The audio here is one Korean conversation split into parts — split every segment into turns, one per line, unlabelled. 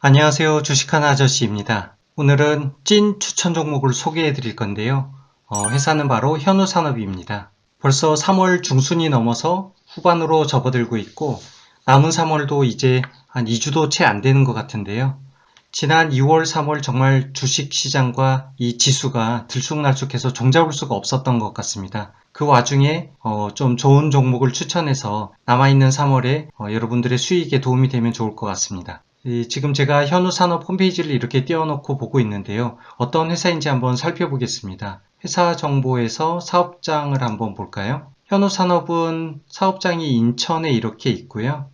안녕하세요. 주식하는 아저씨입니다. 오늘은 찐 추천 종목을 소개해 드릴 건데요. 회사는 바로 현우산업입니다. 벌써 3월 중순이 넘어서 후반으로 접어들고 있고 남은 3월도 이제 한 2주도 채 안 되는 것 같은데요. 지난 2월, 3월 정말 주식시장과 이 지수가 들쑥날쑥해서 종잡을 수가 없었던 것 같습니다. 그 와중에 좀 좋은 종목을 추천해서 남아있는 3월에 여러분들의 수익에 도움이 되면 좋을 것 같습니다. 지금 제가 현우산업 홈페이지를 이렇게 띄워놓고 보고 있는데요. 어떤 회사인지 한번 살펴보겠습니다. 회사 정보에서 사업장을 한번 볼까요? 현우산업은 사업장이 인천에 이렇게 있고요.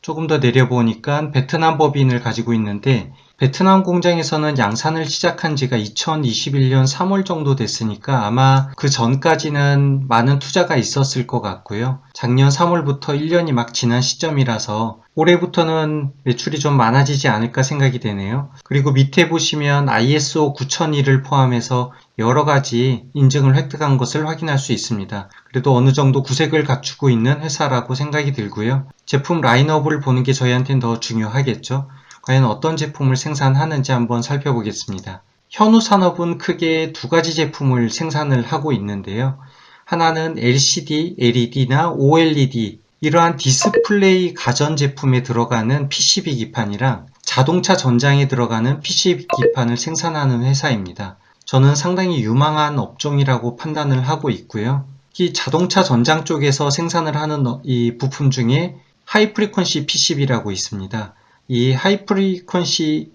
조금 더 내려보니까 베트남 법인을 가지고 있는데 베트남 공장에서는 양산을 시작한 지가 2021년 3월 정도 됐으니까 아마 그 전까지는 많은 투자가 있었을 것 같고요. 작년 3월부터 1년이 막 지난 시점이라서 올해부터는 매출이 좀 많아지지 않을까 생각이 되네요. 그리고 밑에 보시면 ISO 9001을 포함해서 여러 가지 인증을 획득한 것을 확인할 수 있습니다. 그래도 어느 정도 구색을 갖추고 있는 회사라고 생각이 들고요. 제품 라인업을 보는 게 저희한테는 더 중요하겠죠. 과연 어떤 제품을 생산하는지 한번 살펴보겠습니다. 현우산업은 크게 두 가지 제품을 생산을 하고 있는데요. 하나는 LCD, LED나 OLED 이러한 디스플레이 가전제품에 들어가는 PCB 기판이랑 자동차 전장에 들어가는 PCB 기판을 생산하는 회사입니다. 저는 상당히 유망한 업종이라고 판단을 하고 있고요. 이 자동차 전장 쪽에서 생산을 하는 이 부품 중에 하이 프리퀀시 PCB라고 있습니다. 이 하이 프리퀀시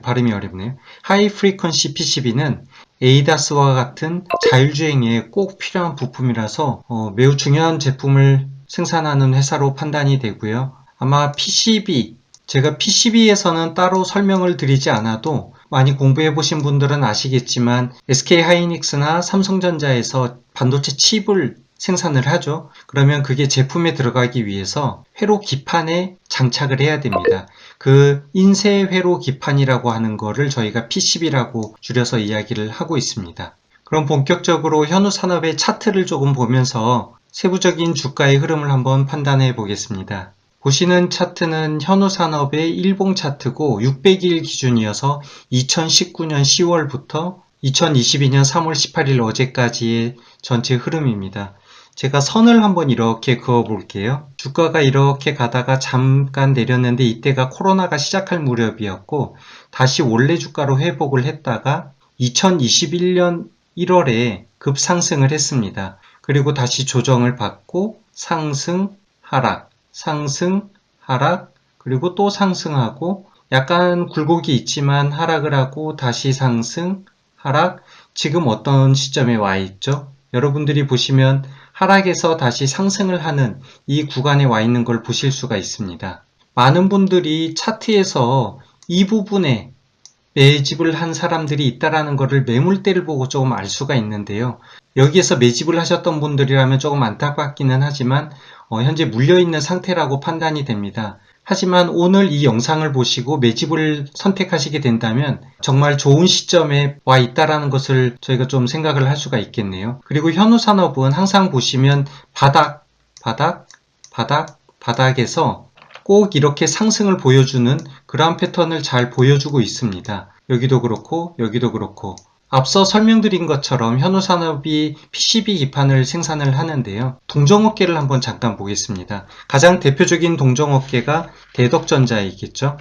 발음이 어렵네요. 하이 프리퀀시 PCB는 ADAS와 같은 자율주행에 꼭 필요한 부품이라서 매우 중요한 제품을 생산하는 회사로 판단이 되고요. 아마 PCB, 제가 PCB에서는 따로 설명을 드리지 않아도 많이 공부해 보신 분들은 아시겠지만 SK하이닉스나 삼성전자에서 반도체 칩을 생산을 하죠. 그러면 그게 제품에 들어가기 위해서 회로 기판에 장착을 해야 됩니다. 그 인쇄 회로 기판이라고 하는 거를 저희가 PCB라고 줄여서 이야기를 하고 있습니다. 그럼 본격적으로 현우산업의 차트를 조금 보면서 세부적인 주가의 흐름을 한번 판단해 보겠습니다. 보시는 차트는 현우산업의 일봉 차트고 600일 기준이어서 2019년 10월부터 2022년 3월 18일 어제까지의 전체 흐름입니다. 제가 선을 한번 이렇게 그어 볼게요. 주가가 이렇게 가다가 잠깐 내렸는데 이때가 코로나가 시작할 무렵이었고 다시 원래 주가로 회복을 했다가 2021년 1월에 급상승을 했습니다. 그리고 다시 조정을 받고 상승, 하락, 상승, 하락, 그리고 또 상승하고 약간 굴곡이 있지만 하락을 하고 다시 상승, 하락, 지금 어떤 시점에 와 있죠? 여러분들이 보시면 하락에서 다시 상승을 하는 이 구간에 와 있는 걸 보실 수가 있습니다. 많은 분들이 차트에서 이 부분에 매집을 한 사람들이 있다라는 것을 매물대를 보고 조금 알 수가 있는데요. 여기에서 매집을 하셨던 분들이라면 조금 안타깝기는 하지만 현재 물려있는 상태라고 판단이 됩니다. 하지만 오늘 이 영상을 보시고 매집을 선택하시게 된다면 정말 좋은 시점에 와 있다라는 것을 저희가 좀 생각을 할 수가 있겠네요. 그리고 현우산업은 항상 보시면 바닥, 바닥, 바닥, 바닥에서 꼭 이렇게 상승을 보여주는 그러한 패턴을 잘 보여주고 있습니다. 여기도 그렇고 여기도 그렇고 앞서 설명드린 것처럼 현우산업이 PCB 기판을 생산을 하는데요. 동종업계를 한번 잠깐 보겠습니다. 가장 대표적인 동종업계가 대덕전자이겠죠.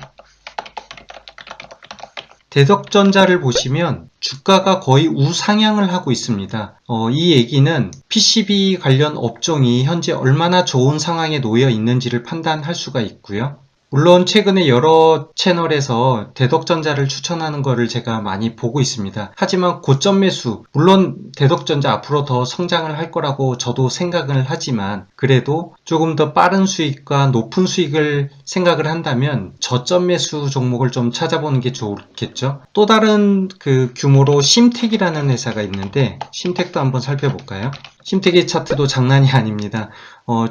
대덕전자를 보시면 주가가 거의 우상향을 하고 있습니다. 이 얘기는 PCB 관련 업종이 현재 얼마나 좋은 상황에 놓여 있는지를 판단할 수가 있고요. 물론 최근에 여러 채널에서 대덕전자를 추천하는 것을 제가 많이 보고 있습니다. 하지만 고점 매수, 물론 대덕전자 앞으로 더 성장을 할 거라고 저도 생각을 하지만 그래도 조금 더 빠른 수익과 높은 수익을 생각을 한다면 저점 매수 종목을 좀 찾아보는 게 좋겠죠. 또 다른 그 규모로 심택이라는 회사가 있는데 심택도 한번 살펴볼까요? 심택의 차트도 장난이 아닙니다.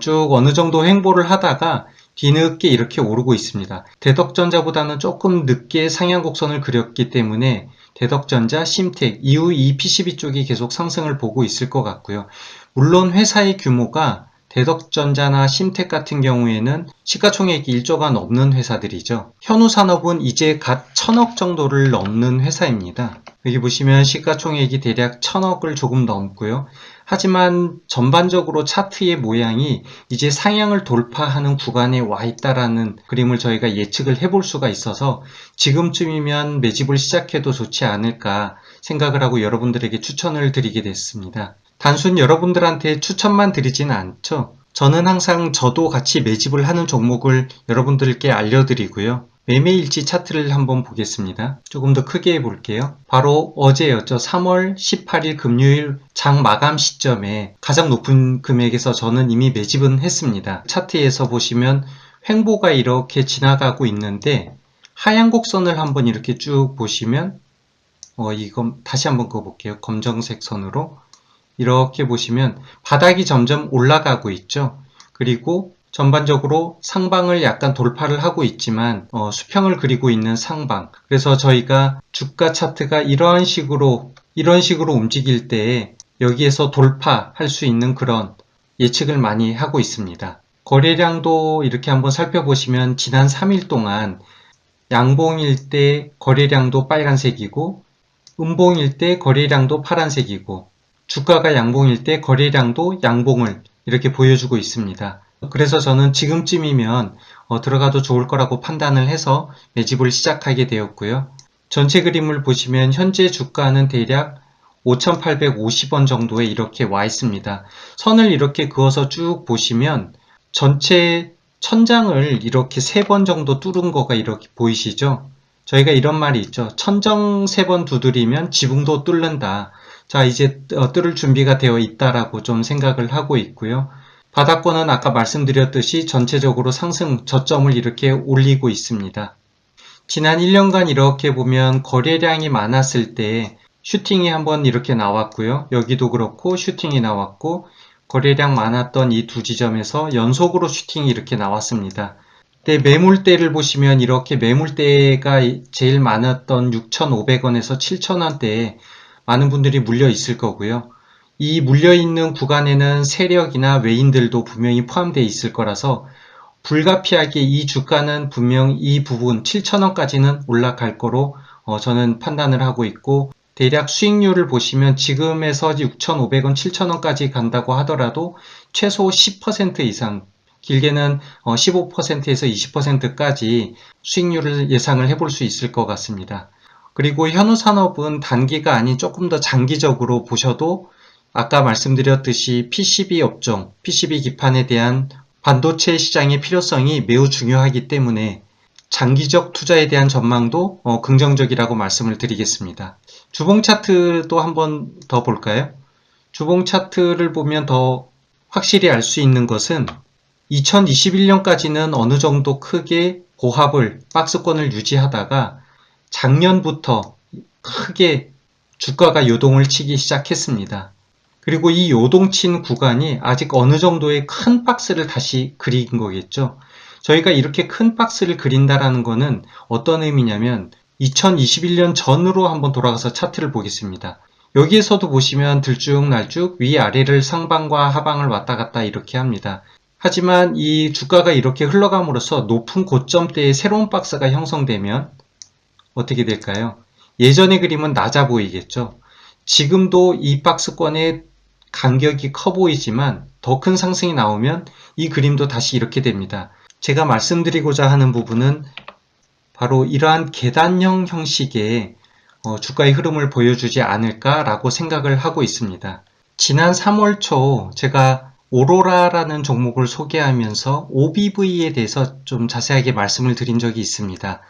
쭉 어느 정도 횡보를 하다가 뒤늦게 이렇게 오르고 있습니다. 대덕전자보다는 조금 늦게 상향 곡선을 그렸기 때문에 대덕전자, 심택, 이후 이 PCB 쪽이 계속 상승을 보고 있을 것 같고요. 물론 회사의 규모가 대덕전자나 심택 같은 경우에는 시가총액이 1조가 넘는 회사들이죠. 현우산업은 이제 갓 1000억 정도를 넘는 회사입니다. 여기 보시면 시가총액이 대략 1000억을 조금 넘고요. 하지만 전반적으로 차트의 모양이 이제 상향을 돌파하는 구간에 와 있다라는 그림을 저희가 예측을 해볼 수가 있어서 지금쯤이면 매집을 시작해도 좋지 않을까 생각을 하고 여러분들에게 추천을 드리게 됐습니다. 단순 여러분들한테 추천만 드리지는 않죠. 저는 항상 저도 같이 매집을 하는 종목을 여러분들께 알려드리고요. 매매일지 차트를 한번 보겠습니다. 조금 더 크게 해볼게요. 바로 어제였죠. 3월 18일 금요일 장 마감 시점에 가장 높은 금액에서 저는 이미 매집은 했습니다. 차트에서 보시면 횡보가 이렇게 지나가고 있는데 하향 곡선을 한번 이렇게 쭉 보시면 이건 다시 한번 그어볼게요. 검정색 선으로 이렇게 보시면 바닥이 점점 올라가고 있죠. 그리고 전반적으로 상방을 약간 돌파를 하고 있지만 수평을 그리고 있는 상방. 그래서 저희가 주가 차트가 이런 식으로 움직일 때 여기에서 돌파할 수 있는 그런 예측을 많이 하고 있습니다. 거래량도 이렇게 한번 살펴보시면 지난 3일 동안 양봉일 때 거래량도 빨간색이고 음봉일 때 거래량도 파란색이고 주가가 양봉일 때 거래량도 양봉을 이렇게 보여주고 있습니다. 그래서 저는 지금쯤이면 들어가도 좋을 거라고 판단을 해서 매집을 시작하게 되었고요. 전체 그림을 보시면 현재 주가는 대략 5,850원 정도에 이렇게 와 있습니다. 선을 이렇게 그어서 쭉 보시면 전체 천장을 이렇게 3번 정도 뚫은 거가 이렇게 보이시죠? 저희가 이런 말이 있죠. 천정 3번 두드리면 지붕도 뚫는다. 자, 이제 뚫을 준비가 되어 있다라고 좀 생각을 하고 있고요. 바닥권은 아까 말씀드렸듯이 전체적으로 상승 저점을 이렇게 올리고 있습니다. 지난 1년간 이렇게 보면 거래량이 많았을 때 슈팅이 한번 이렇게 나왔고요. 여기도 그렇고 슈팅이 나왔고 거래량 많았던 이 두 지점에서 연속으로 슈팅이 이렇게 나왔습니다. 그때 매물대를 보시면 이렇게 매물대가 제일 많았던 6,500원에서 7,000원대에 많은 분들이 물려 있을 거고요. 이 물려있는 구간에는 세력이나 외인들도 분명히 포함되어 있을 거라서 불가피하게 이 주가는 분명 이 부분 7,000원까지는 올라갈 거로 저는 판단을 하고 있고 대략 수익률을 보시면 지금에서 6,500원, 7,000원까지 간다고 하더라도 최소 10% 이상 길게는 15%에서 20%까지 수익률을 예상을 해볼 수 있을 것 같습니다. 그리고 현우산업은 단기가 아닌 조금 더 장기적으로 보셔도 아까 말씀드렸듯이 PCB 업종, PCB 기판에 대한 반도체 시장의 필요성이 매우 중요하기 때문에 장기적 투자에 대한 전망도 긍정적이라고 말씀을 드리겠습니다. 주봉 차트도 한번 더 볼까요? 주봉 차트를 보면 더 확실히 알 수 있는 것은 2021년까지는 어느 정도 크게 고합을, 박스권을 유지하다가 작년부터 크게 주가가 요동을 치기 시작했습니다. 그리고 이 요동친 구간이 아직 어느 정도의 큰 박스를 다시 그린 거겠죠. 저희가 이렇게 큰 박스를 그린다라는 거는 어떤 의미냐면 2021년 전으로 한번 돌아가서 차트를 보겠습니다. 여기에서도 보시면 들쭉날쭉 위아래를 상방과 하방을 왔다 갔다 이렇게 합니다. 하지만 이 주가가 이렇게 흘러감으로써 높은 고점대에 새로운 박스가 형성되면 어떻게 될까요? 예전의 그림은 낮아 보이겠죠. 지금도 이 박스권의 간격이 커 보이지만 더 큰 상승이 나오면 이 그림도 다시 이렇게 됩니다. 제가 말씀드리고자 하는 부분은 바로 이러한 계단형 형식의 주가의 흐름을 보여주지 않을까라고 생각을 하고 있습니다. 지난 3월 초 제가 오로라라는 종목을 소개하면서 OBV에 대해서 좀 자세하게 말씀을 드린 적이 있습니다.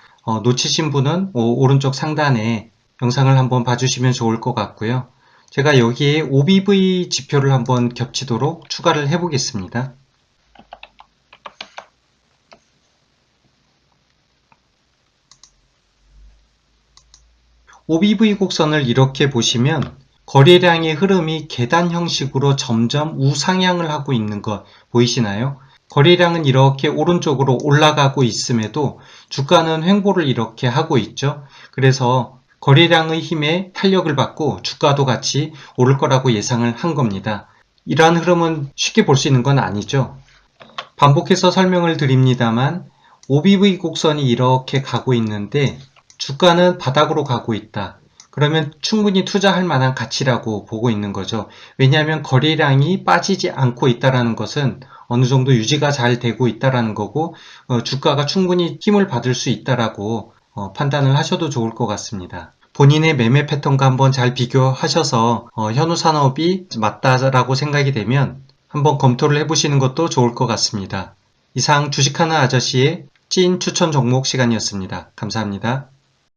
놓치신 분은 오른쪽 상단에 영상을 한번 봐주시면 좋을 것 같고요. 제가 여기에 OBV 지표를 한번 겹치도록 추가를 해보겠습니다. OBV 곡선을 이렇게 보시면 거래량의 흐름이 계단 형식으로 점점 우상향을 하고 있는 것 보이시나요? 거래량은 이렇게 오른쪽으로 올라가고 있음에도 주가는 횡보를 이렇게 하고 있죠. 그래서 거래량의 힘에 탄력을 받고 주가도 같이 오를 거라고 예상을 한 겁니다. 이러한 흐름은 쉽게 볼 수 있는 건 아니죠. 반복해서 설명을 드립니다만 OBV 곡선이 이렇게 가고 있는데 주가는 바닥으로 가고 있다. 그러면 충분히 투자할 만한 가치라고 보고 있는 거죠. 왜냐하면 거래량이 빠지지 않고 있다는 것은 어느 정도 유지가 잘 되고 있다는 거고 주가가 충분히 힘을 받을 수 있다라고 판단을 하셔도 좋을 것 같습니다. 본인의 매매 패턴과 한번 잘 비교하셔서 현우산업이 맞다라고 생각이 되면 한번 검토를 해보시는 것도 좋을 것 같습니다. 이상 주식하는 아저씨의 찐 추천 종목 시간이었습니다. 감사합니다.